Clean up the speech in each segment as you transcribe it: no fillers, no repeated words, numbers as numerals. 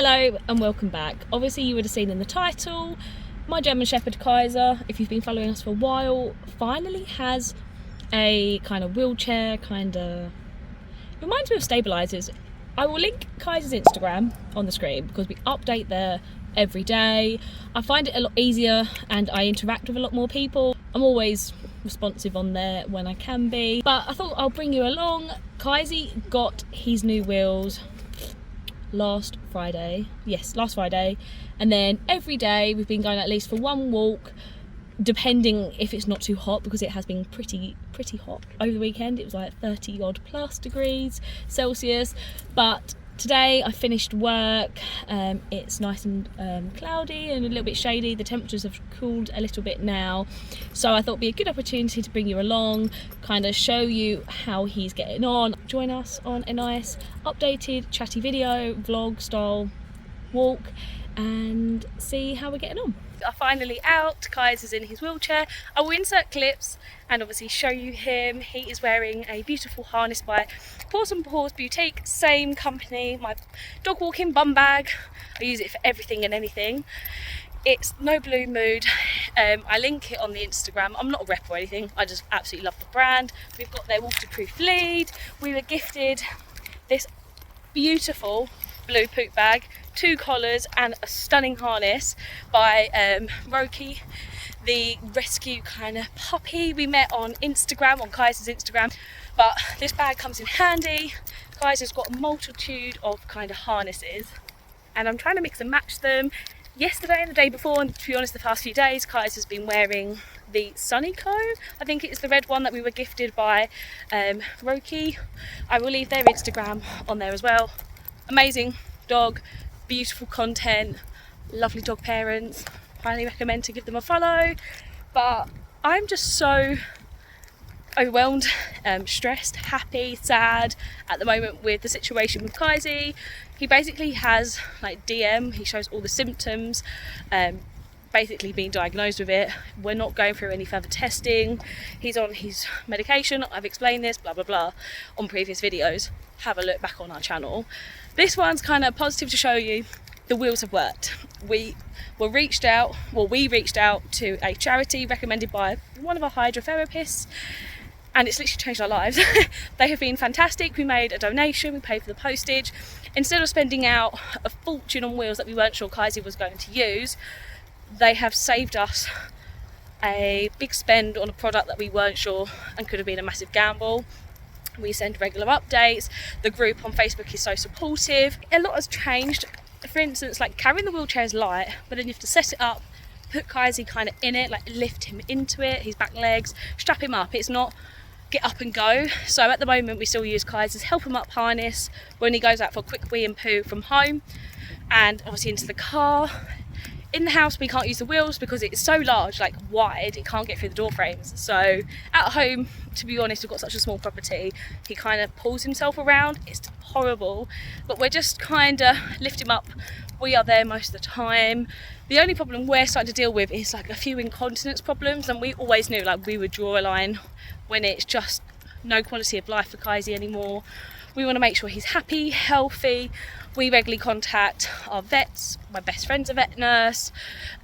Hello and welcome back. Obviously you would have seen in the title, my German Shepherd Kaiser, if you've been following us for a while, finally has a kind of wheelchair, reminds me of stabilisers. I will link Kaiser's Instagram on the screen because we update there every day. I find it a lot easier and I interact with a lot more people. I'm always responsive on there when I can be, but I thought I'll bring you along. Kaiser got his new wheels last Friday, and then every day we've been going at least for one walk, depending if it's not too hot, because it has been pretty hot over the weekend. It was like 30 odd plus degrees Celsius, but today I finished work. It's nice and cloudy and a little bit shady. The temperatures have cooled a little bit now, so I thought it'd be a good opportunity to bring you along, kind of show you how he's getting on. Join us on a nice updated chatty video vlog style walk and see how we're getting on. Are finally out. Kaiser's in his wheelchair. I will insert clips and obviously show you him. He is wearing a beautiful harness by Paws and Paws Boutique, same company, my dog walking bum bag. I use it for everything and anything. It's No Blue Mood. I link it on the Instagram. I'm not a rep or anything, I just absolutely love the brand. We've got their waterproof lead. We were gifted this beautiful blue poop bag, 2 collars and a stunning harness by Roki, the rescue kind of puppy we met on Instagram, on Kaiser's Instagram. But this bag comes in handy. Kaiser's got a multitude of kind of harnesses and I'm trying to mix and match them. Yesterday and the day before, and to be honest the past few days, Kaiser's been wearing the Sunny Cone. I think it's the red one that we were gifted by Roki. I will leave their Instagram on there as well. Amazing dog, beautiful content, lovely dog parents. Highly recommend to give them a follow. But I'm just so overwhelmed, stressed, happy, sad at the moment with the situation with Kaiser. He basically has like DM, he shows all the symptoms, basically being diagnosed with it. We're not going through any further testing. He's on his medication. I've explained this blah blah blah on previous videos. Have a look back on our channel. This one's kind of positive to show you the wheels have worked. We reached out to a charity recommended by one of our hydrotherapists, and it's literally changed our lives. They have been fantastic. We made a donation, we paid for the postage. Instead of spending out a fortune on wheels that we weren't sure Kaiser was going to use, they have saved us a big spend on a product that we weren't sure and could have been a massive gamble. We send regular updates. The group on Facebook is so supportive. A lot has changed. For instance, like carrying the wheelchair is light, but then you have to set it up, put Kaiser kind of in it, like lift him into it, his back legs, strap him up. It's not get up and go. So at the moment we still use Kaiser's help him up harness when he goes out for a quick wee and poo from home, and obviously into the car. In the house we can't use the wheels because it's so large, like wide, it can't get through the door frames. So at home, to be honest, we've got such a small property, he kind of pulls himself around. It's horrible, but we're just kind of lift him up. We are there most of the time. The only problem we're starting to deal with is like a few incontinence problems, and we always knew like we would draw a line when it's just no quality of life for Kaiser anymore. We want to make sure he's happy, healthy. We regularly contact our vets. My best friend's a vet nurse.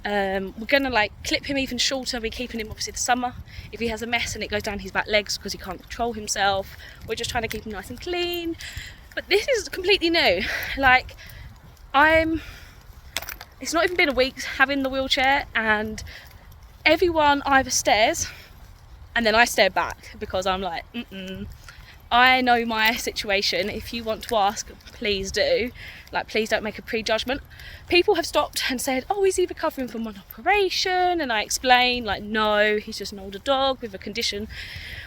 We're gonna like clip him even shorter. We're keeping him obviously the summer. If he has a mess and it goes down his back legs because he can't control himself, we're just trying to keep him nice and clean. But this is completely new. Like it's not even been a week having the wheelchair, and everyone either stares and then I stare back because I'm like, I know my situation. If you want to ask, please do. Like, please don't make a prejudgment. People have stopped and said, oh, is he recovering from one operation? And I explain, like, no, he's just an older dog with a condition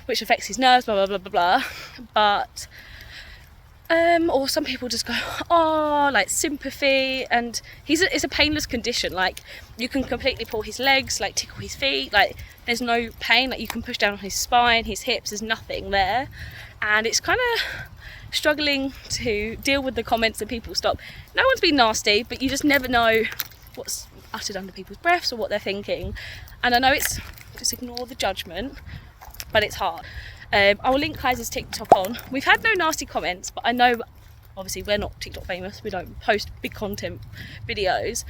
which affects his nerves, blah, blah, blah, blah, blah. But, or some people just go, oh, like sympathy. And it's a painless condition. Like, you can completely pull his legs, like tickle his feet. Like, there's no pain. Like, you can push down on his spine, his hips, there's nothing there. And it's kind of struggling to deal with the comments that people stop. No one's been nasty, but you just never know what's uttered under people's breaths or what they're thinking. And I know it's just ignore the judgment, but it's hard. I will link Kaiser's TikTok on. We've had no nasty comments, but I know Obviously we're not TikTok famous, we don't post big content videos,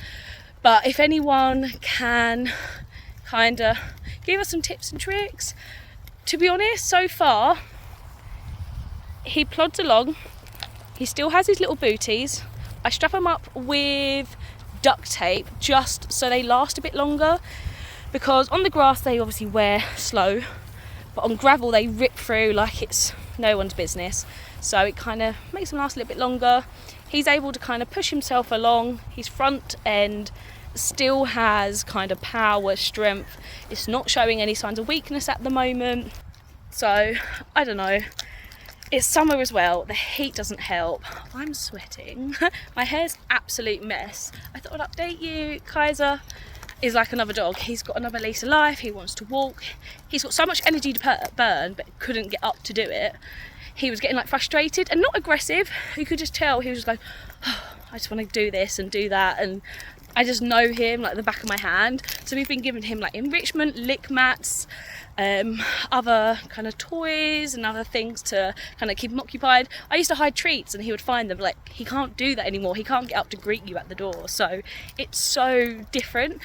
but if anyone can kind of give us some tips and tricks. To be honest, so far he plods along. He still has his little booties. I strap them up with duct tape just so they last a bit longer, because on the grass they obviously wear slow, but on gravel they rip through like it's no one's business, so it kind of makes them last a little bit longer. He's able to kind of push himself along. His front end still has kind of power, strength. It's not showing any signs of weakness at the moment, so I don't know. It's summer as well, the heat doesn't help. I'm sweating. My hair's absolute mess. I thought I'd update you. Kaiser is like another dog. He's got another lease of life. He wants to walk. He's got so much energy to burn, but couldn't get up to do it. He was getting like frustrated and not aggressive. You could just tell he was just like, oh, I just want to do this and do that, and I just know him like the back of my hand. So we've been giving him like enrichment, lick mats, other kind of toys and other things to kind of keep him occupied. I used to hide treats and he would find them. Like, he can't do that anymore. He can't get up to greet you at the door. So it's so different.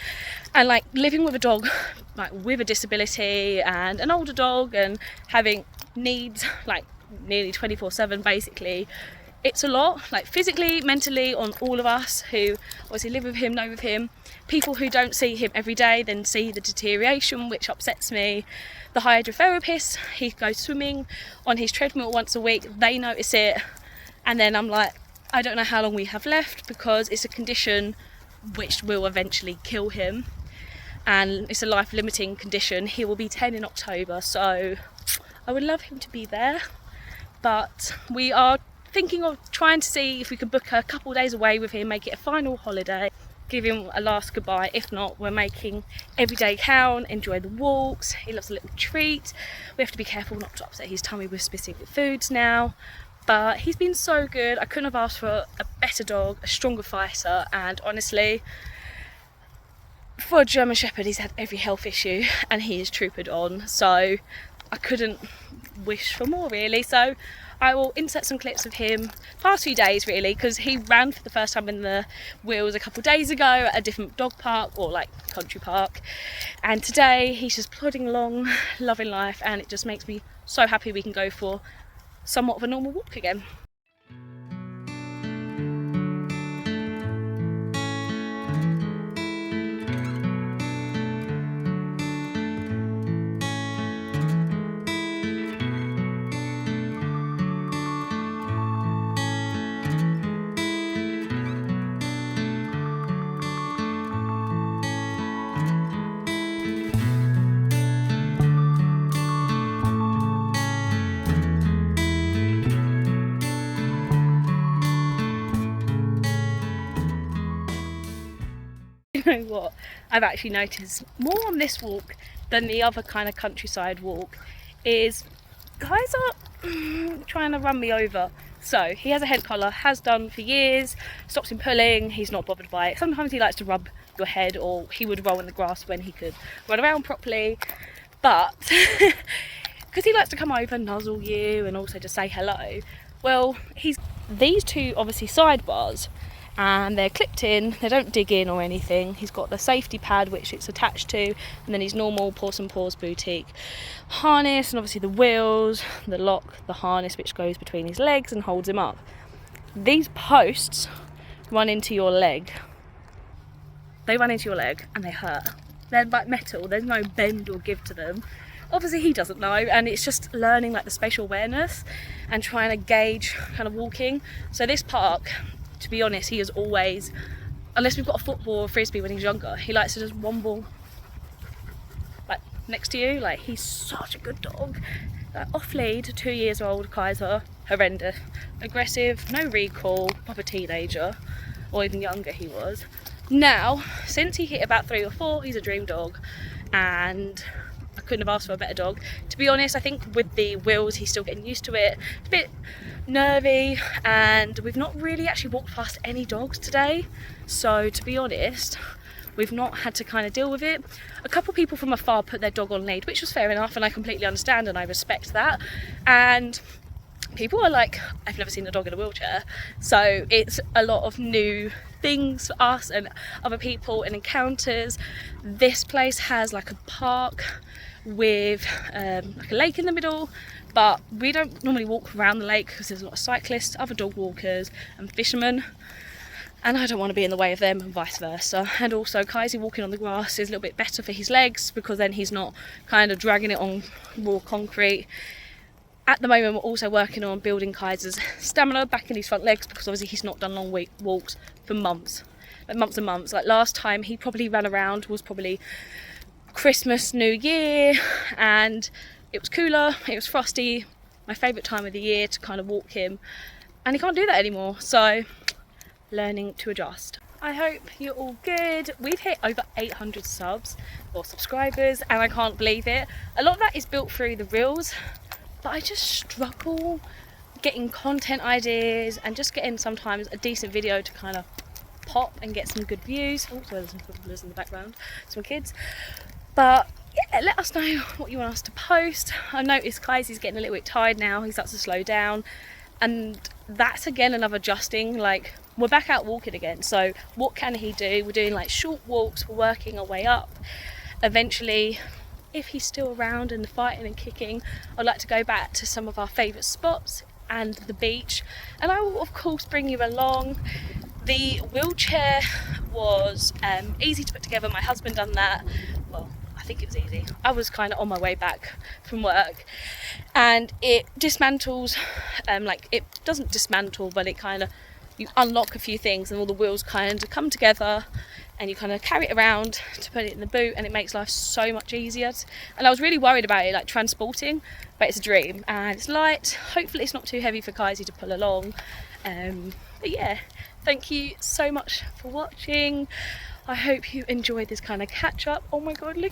And like living with a dog like with a disability and an older dog and having needs like nearly 24/7 basically, it's a lot, like physically, mentally, on all of us who obviously live with him, know with him. People who don't see him every day then see the deterioration, which upsets me. The hydrotherapist, he goes swimming on his treadmill once a week, they notice it, and then I'm like, I don't know how long we have left, because it's a condition which will eventually kill him, and it's a life-limiting condition. He will be 10 in October, so I would love him to be there, but we are thinking of trying to see if we could book a couple of days away with him, make it a final holiday, give him a last goodbye. If not, we're making every day count, enjoy the walks. He loves a little treat. We have to be careful not to upset his tummy with specific foods now, but he's been so good. I couldn't have asked for a better dog, a stronger fighter, and honestly, for a German Shepherd, he's had every health issue and he is troopered on, so I couldn't wish for more really. So I will insert some clips of him past few days really, because he ran for the first time in the wheels a couple of days ago at a different dog park or like country park, and today he's just plodding along, loving life, and it just makes me so happy we can go for somewhat of a normal walk again. You know what, I've actually noticed more on this walk than the other kind of countryside walk is guys are trying to run me over. So he has a head collar, has done for years, stops him pulling, he's not bothered by it. Sometimes he likes to rub your head, or he would roll in the grass when he could run around properly, but because he likes to come over, nuzzle you, and also just say hello, well, he's these two obviously sidebars, and they're clipped in, they don't dig in or anything. He's got the safety pad which it's attached to, and then his normal Paws and Paws boutique harness, and obviously the wheels, the lock, the harness which goes between his legs and holds him up. These posts run into your leg. They run into your leg and they hurt. They're like metal, there's no bend or give to them. Obviously he doesn't know, and it's just learning like the spatial awareness and trying to gauge kind of walking. So this park, to be honest, he is always, unless we've got a football or frisbee when he's younger, he likes to just womble like next to you. Like, he's such a good dog. Off lead, 2 years old Kaiser, horrendous, aggressive, no recall, proper teenager, or even younger he was. Now, since he hit about 3 or 4, he's a dream dog, and I couldn't have asked for a better dog. To be honest, I think with the wheels he's still getting used to it. It's a bit nervy, and we've not really actually walked past any dogs today, so to be honest, we've not had to kind of deal with it. A couple of people from afar put their dog on lead, which was fair enough, and I completely understand and I respect that. And people are like, I've never seen a dog in a wheelchair. So it's a lot of new things for us and other people and encounters. This place has like a park with like a lake in the middle, but we don't normally walk around the lake because there's a lot of cyclists, other dog walkers and fishermen, and I don't want to be in the way of them, and vice versa. And also Kaisi walking on the grass is a little bit better for his legs because then he's not kind of dragging it on raw concrete. At the moment we're also working on building Kaiser's stamina back in his front legs because obviously he's not done long walks for months, like months and months. Like last time he probably ran around was probably Christmas, New Year, and it was cooler, it was frosty, my favourite time of the year to kind of walk him, and he can't do that anymore, so learning to adjust. I hope you're all good. We've hit over 800 subs or subscribers and I can't believe it. A lot of that is built through the reels, but I just struggle getting content ideas and just getting sometimes a decent video to kind of pop and get some good views. Also there's some footballers in the background, some kids. But yeah, let us know what you want us to post. I noticed Kaisi's getting a little bit tired now, he starts to slow down, and that's again another adjusting. Like, we're back out walking again, so what can he do? We're doing like short walks, we're working our way up. Eventually, if he's still around and fighting and kicking, I'd like to go back to some of our favourite spots and the beach, and I will of course bring you along. The wheelchair was easy to put together. My husband done that. Well, I think it was easy. I was kind of on my way back from work, and it dismantles, like it doesn't dismantle, but it kind of, you unlock a few things and all the wheels kind of come together and you kind of carry it around to put it in the boot, and it makes life so much easier. And I was really worried about it, like transporting, but it's a dream and it's light. Hopefully it's not too heavy for Kaisi to pull along. But yeah, thank you so much for watching. I hope you enjoyed this kind of catch up. Oh my god, look,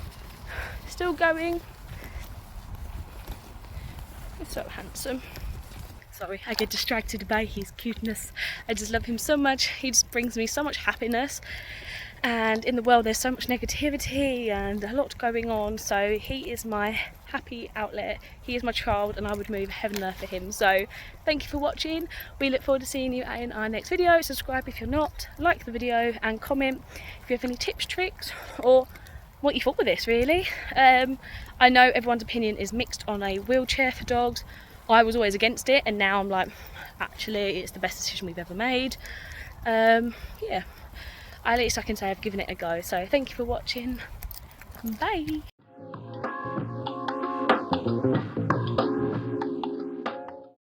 still going. He's so handsome. Sorry, I get distracted by his cuteness. I just love him so much. He just brings me so much happiness. And in the world there's so much negativity and a lot going on, so he is my happy outlet. He is my child and I would move heaven and earth for him. So thank you for watching. We look forward to seeing you in our next video. Subscribe if you're not, like the video and comment if you have any tips, tricks, or what you thought of this really. I know everyone's opinion is mixed on a wheelchair for dogs. I was always against it and now I'm like, actually it's the best decision we've ever made. Yeah, at least I can say I've given it a go. So thank you for watching. Bye.